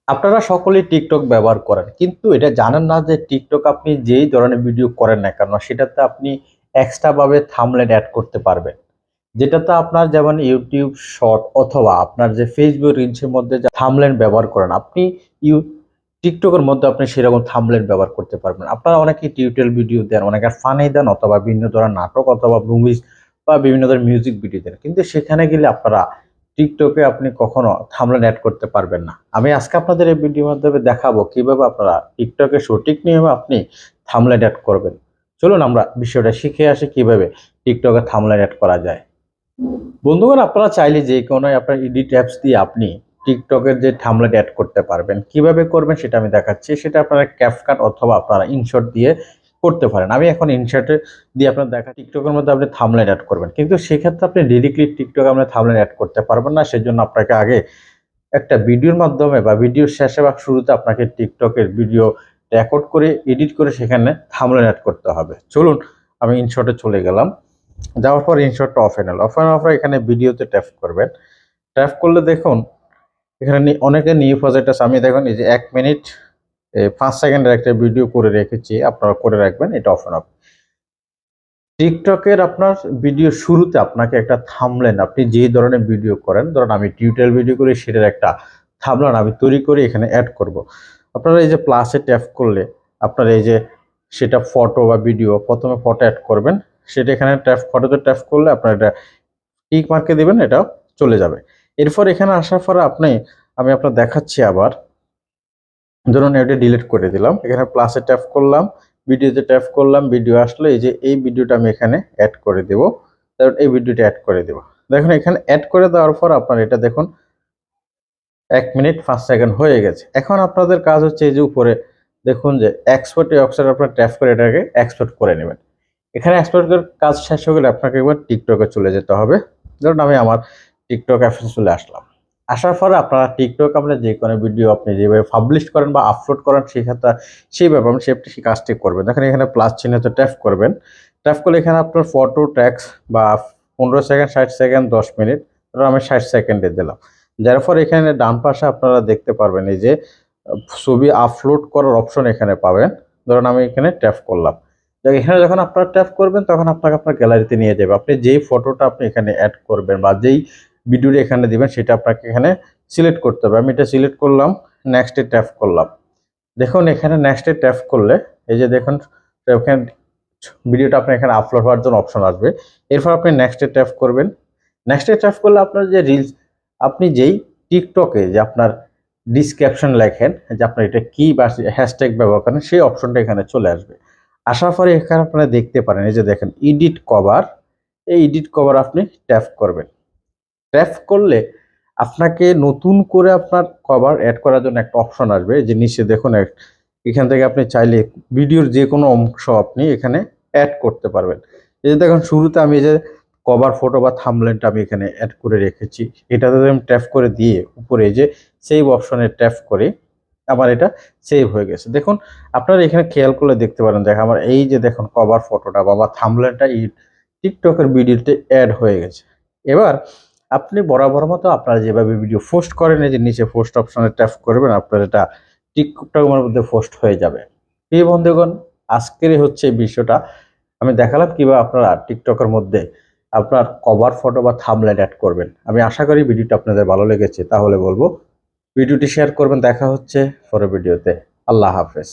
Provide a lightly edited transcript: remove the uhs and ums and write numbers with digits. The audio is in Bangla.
আপনারা সকলেই টিকটক ব্যবহার করেন, কিন্তু এটা জানেন না যে টিকটক আপনি যেই ধরনের ভিডিও করেন না কেন সেটাতে আপনি এক্সট্রা ভাবে থাম্বনেল অ্যাড করতে পারবেন। যেটাতে আপনার যেমন ইউটিউব শর্ট অথবা আপনার যে ফেসবুক রিলসের মধ্যে যে থাম্বনেল ব্যবহার করেন আপনি ইউ টিকটকের মধ্যে আপনি সেরকম থাম্বনেল ব্যবহার করতে পারবেন। আপনারা অনেকেই টিউটোরিয়াল ভিডিও দেন, অনেকে ফানি দেন অথবা বিভিন্ন ধরনের নাটক অথবা মুভিজ বা বিভিন্ন ধরনের মিউজিক ভিডিও দেন, কিন্তু সেখানে গেলে আপনারা টিকটকে আপনি কখনো থাম্বনেল অ্যাড করতে পারবেন না। আমি আজকে আপনাদের এই ভিডিওর মাধ্যমে দেখাবো কিভাবে আপনারা টিকটকে সঠিক নিয়মে আপনি থাম্বনেল অ্যাড করবেন। চলুন আমরা বিষয়টা শিখে আসি কিভাবে টিকটকে থাম্বনেল অ্যাড করা যায়। বন্ধুগণ, আপনারা চাইলে যে কোনো আপনার এডিট অ্যাপস দিয়ে আপনি টিকটকের যে থাম্বনেল অ্যাড করতে পারবেন। কিভাবে করবেন সেটা আমি দেখাচ্ছি। সেটা আপনারা ক্যাপকাট অথবা আপনারা ইনশট দিয়ে করতে পারেন। আমি এখন ইনশটে দিয়ে আপনার দেখা টিকটকের মধ্যে আপনি থাম্বনেল অ্যাড করবেন, কিন্তু সেক্ষেত্রে আপনি ডিরেক্টলি টিকটকে আপনি থাম্বনেল অ্যাড করতে পারবেন না। সেজন্য আপনাকে আগে একটা ভিডিওর মাধ্যমে বা ভিডিওর শেষে বা শুরুতে আপনাকে টিকটকের ভিডিও রেকর্ড করে এডিট করে সেখানে থাম্বনেল অ্যাড করতে হবে। চলুন আমি ইনশটে চলে গেলাম। যাওয়ার পর ইনশটটা অফ এনে অফ পর এখানে ভিডিওতে ট্যাপ করবেন। ট্যাপ করলে দেখুন এখানে অনেকে নিউ প্রজেক্ট আছে। আমি দেখুন এই যে 1 মিনিট 5 সেকেন্ডের একটা ভিডিও করে রেখেছি, আপনারা করে রাখবেন। এটা অফ অফ টিকটকের আপনার ভিডিও শুরুতে আপনাকে একটা থাম্বনেল, আপনি যে ধরনের ভিডিও করেন, ধরুন আমি টিউটোরিয়াল ভিডিও করি, সেটার একটা থাম্বনেল আমি তৈরি করে এখানে অ্যাড করব। আপনারা এই যে প্লাসে ট্যাপ করলে আপনার এই যে সেটা ফটো বা ভিডিও, প্রথমে ফটো অ্যাড করবেন, সেটা এখানে ফটোতে ট্যাপ করলে আপনার এটা টিক মার্কে দিবেন, এটা চলে যাবে। এরপর এখানে আসার পরে আমি আপনার দেখাচ্ছি আবার। ধরুন এটা ডিলিট করে দিলাম, এখানে প্লাসে ট্যাপ করলাম, ভিডিওতে ট্যাপ করলাম, ভিডিও আসলো, এই যে এই ভিডিওটা আমি এখানে অ্যাড করে দেব। তারপর এই ভিডিওটা অ্যাড করে দেব। দেখুন এখানে অ্যাড করে দেওয়ার পর আপনার এটা দেখুন 1 মিনিট 5 সেকেন্ড হয়ে গেছে। এখন আপনাদের কাজ হচ্ছে এই যে উপরে দেখুন যে এক্সপোর্ট অপশন আপনার ট্যাপ করে এটাকে এক্সপোর্ট করে নেবেন। এখানে এক্সপোর্টের কাজ শেষ হয়ে গেলে আপনাকে একবার টিকটকে চলে যেতে হবে। ধরুন আমি আমার টিকটক অ্যাপসে চলে আসলাম। আসার পরে আপনারা টিকটক আপনার যে কোনো ভিডিও আপনি যেভাবে পাবলিশ করেন বা আপলোড করেন সেক্ষেত্রে সেইভাবে আপনি সেই কাজটি করবেন। দেখেন এখানে প্লাস চিহ্নতে ট্যাপ করবেন। ট্যাপ করলে এখানে আপনার ফটো ট্যাক্স বা 15 সেকেন্ড, 60 সেকেন্ড, 10 মিনিট, ধরুন আমি 60 সেকেন্ডে দিলাম। যার পর এখানে ডান পাশে আপনারা দেখতে পারবেন এই যে ছবি আপলোড করার অপশন এখানে পাবেন। ধরুন আমি এখানে ট্যাপ করলাম। এখানে যখন আপনারা ট্যাপ করবেন তখন আপনাকে আপনার গ্যালারিতে নিয়ে যাবে। আপনি যেই ফটোটা আপনি এখানে অ্যাড করবেন বা যেই ভিডিওটা এখানে দিবেন সেটা আপনাকে এখানে সিলেক্ট করতে হবে। আমি এটা সিলেক্ট করলাম, নেক্সটে ট্যাপ করলাম। দেখুন এখানে নেক্সটে ট্যাপ করলে এই যে দেখুন এখানে ভিডিওটা আপনার এখানে আপলোড হওয়ার জন্য অপশন আসবে। এরপর আপনি নেক্সটে ট্যাপ করবেন। নেক্সটে ট্যাপ করলে আপনার যে রিলস, আপনি যেই টিকটকে যে আপনার ডিসক্রিপশন লেখেন যে আপনার এটা কি বা হ্যাশট্যাগ ব্যবহার করেন, সেই অপশনটা এখানে চলে আসবে। আসার পরে এখানে আপনারা দেখতে পারেন এই যে দেখেন এডিট কভার, এই এডিট কভার আপনি ট্যাপ করবেন। ট্যাপ করলে আপনাকে নতুন করে আপনার কভার অ্যাড করার জন্য একটা অপশন আসবে, যে নিচে দেখুন এখান থেকে আপনি চাইলে ভিডিওর যে কোনো অংশ আপনি এখানে অ্যাড করতে পারবেন। এই যে দেখুন শুরুতে আমি যে কভার ফটো বা থাম্বনেলটা আমি এখানে অ্যাড করে রেখেছি, এটাতে আমি ট্যাপ করে দিয়ে উপরে যে সেভ অপশনে ট্যাপ করে আমার এটা সেভ হয়ে গেছে। দেখুন আপনারা এখানে খেয়াল করলে দেখতে পারেন, দেখেন আমার এই যে দেখুন কভার ফটোটা বা থাম্বনেলটা এই টিকটকের ভিডিওতে অ্যাড হয়ে গেছে। এবার আপনি বরাবর মতো আপনারা যেভাবে ভিডিও পোস্ট করেন, এই যে নিচে পোস্ট অপশনে ট্যাপ করবেন, আপনার এটা টিকটকের মধ্যে পোস্ট হয়ে যাবে। এই বন্ধুগণ, আজকের হচ্ছে এই বিষয়টা আমি দেখালাম কিভাবে আপনারা টিকটকের মধ্যে আপনার কভার ফটো বা থাম্বনেল অ্যাড করবেন। আমি আশা করি ভিডিওটা আপনাদের ভালো লেগেছে, তাহলে বলবো ভিডিওটি শেয়ার করবেন। দেখা হচ্ছে পরের ভিডিওতে। আল্লাহ হাফেজ।